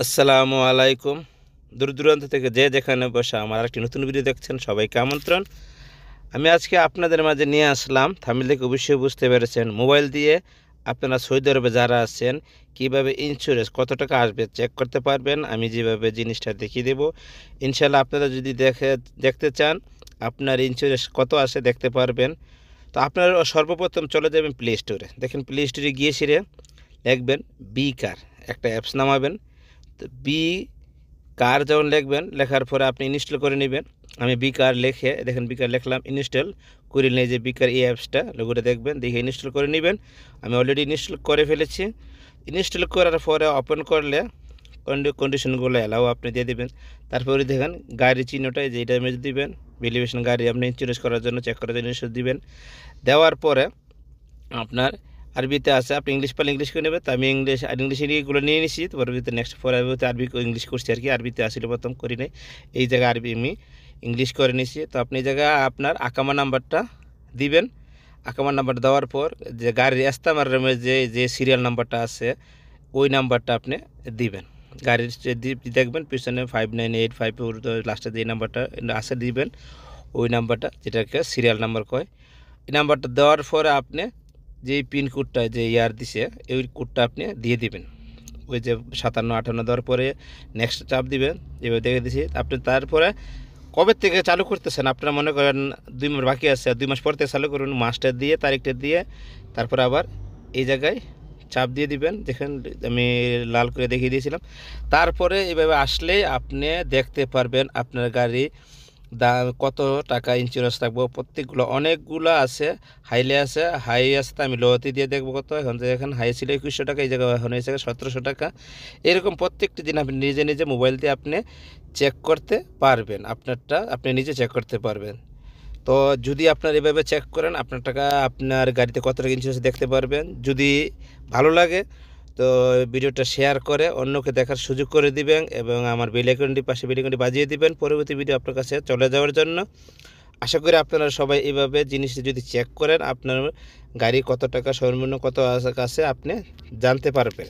আসসালামু আলাইকুম। দূর দূরান্ত থেকে যে যেখানে বসে আমার একটি নতুন ভিডিও দেখছেন সবাইকে আমন্ত্রণ। আমি আজকে আপনাদের মাঝে নিয়ে আসলাম, থাম্বনেল দেখে অবশ্যই বুঝতে পেরেছেন, মোবাইল দিয়ে আপনারা সৌদি আরবে যারা আছেন কীভাবে ইন্স্যুরেন্স কত টাকা আসবে চেক করতে পারবেন। আমি যেভাবে জিনিসটা দেখিয়ে দেবো, ইনশাল্লাহ আপনারা যদি দেখতে চান আপনার ইন্স্যুরেন্স কত আসে দেখতে পারবেন। তো আপনারা সর্বপ্রথম চলে যাবেন প্লে স্টোরে। দেখেন প্লে স্টোরে গিয়ে সেরে লিখবেন বি কার, একটা অ্যাপস নামাবেন। তো বি কার যেমন লিখবেন, লেখার পরে আপনি ইনস্টল করে নেবেন। আমি বি কার লিখে দেখেন বি কার লিখলাম, ইনস্টল করে নিয়ে যে বি কার এই অ্যাপসটা লোগোটা দেখবেন, দেখে ইনস্টল করে নেবেন। আমি অলরেডি ইনস্টল করে ফেলেছি। ইনস্টল করার পরে ওপেন করলে কন্ডিশনগুলো অ্যালাউ আপনি দিয়ে দেবেন। তারপরে দেখেন গাড়ির চিহ্নটা যে এটা মেরে দিবেন, ভ্যালিডেশন গাড়ি আপনি ইন্স্যুরেন্স করার জন্য চেক করার জন্য ইনস্যুরেন্স দিবেন। দেওয়ার পরে আপনার আরবিতে আছে, আপনি ইংলিশ পারলে ইংলিশ করে নেবেন। তো আমি ইংলিশ এগুলো নিয়ে নিছি। পরবর্তীতে নেক্সট পরবর্তী আরবি ইংলিশ করছি আর কি, আরবিতে আসলে প্রথম করি নাই, এই জায়গায় আরবি আমি ইংলিশ করে নিছি। তো আপনি এই জায়গায় আপনার আকামা নাম্বারটা দিবেন। আকামা নাম্বার দেওয়ার পর যে গাড়ির এস্তামার যে সিরিয়াল নাম্বারটা আছে ওই নাম্বারটা আপনি দিবেন। গাড়ির দেখবেন পিছনে 59854 লাস্টে যে নাম্বারটা আছে দিবেন, ওই নাম্বারটা যেটাকে সিরিয়াল নাম্বার কয়। এই নাম্বারটা দেওয়ার পরে আপনি যেই পিনকোডটা যে দিছে ওই কোডটা আপনি দিয়ে দিবেন। ওই যে 5758 দেওয়ার পরে নেক্সট চাপ দিবেন, যেভাবে দেখে দিছি আপনি। তারপরে কবে থেকে চালু করতেছেন, আপনারা মনে করেন 2 মাস বাকি আছে, 2 মাস পর থেকে চালু করুন, মাসটা দিয়ে তারিখটা দিয়ে তারপরে আবার এই জায়গায় চাপ দিয়ে দিবেন। দেখেন আমি লাল করে দেখিয়ে দিয়েছিলাম। তারপরে এইভাবে আসলেই আপনি দেখতে পারবেন আপনার গাড়ি দাম কত টাকা ইন্স্যুরেন্স থাকবো। প্রত্যেকগুলো অনেকগুলো আছে, হাইলে আছে, হাই আছে, তো আমি লোতে দিয়ে দেখবো কত। এখন দেখেন হাই ছিল 2100 টাকা, এই জায়গায় এখন হয়েছে 1700 টাকা। এরকম প্রত্যেকটি দিন আপনি নিজে নিজে মোবাইল দিয়ে আপনি চেক করতে পারবেন, আপনারটা আপনি নিজে চেক করতে পারবেন। তো যদি আপনার এভাবে চেক করেন আপনার টাকা আপনার গাড়িতে কত টাকা ইন্স্যুরেন্স দেখতে পারবেন। যদি ভালো লাগে তো ভিডিওটা শেয়ার করে অন্যকে দেখার সুযোগ করে দিবেন এবং আমার বেল আইকনটি পাশে বেল আইকনটি বাজিয়ে দিবেন পরবর্তী ভিডিও আপনার কাছে চলে যাওয়ার জন্য। আশা করি আপনারা সবাই এইভাবে জিনিসটি যদি চেক করেন আপনার গাড়ি কত টাকা সর্বনিম্ন কত আছে আপনি জানতে পারবেন।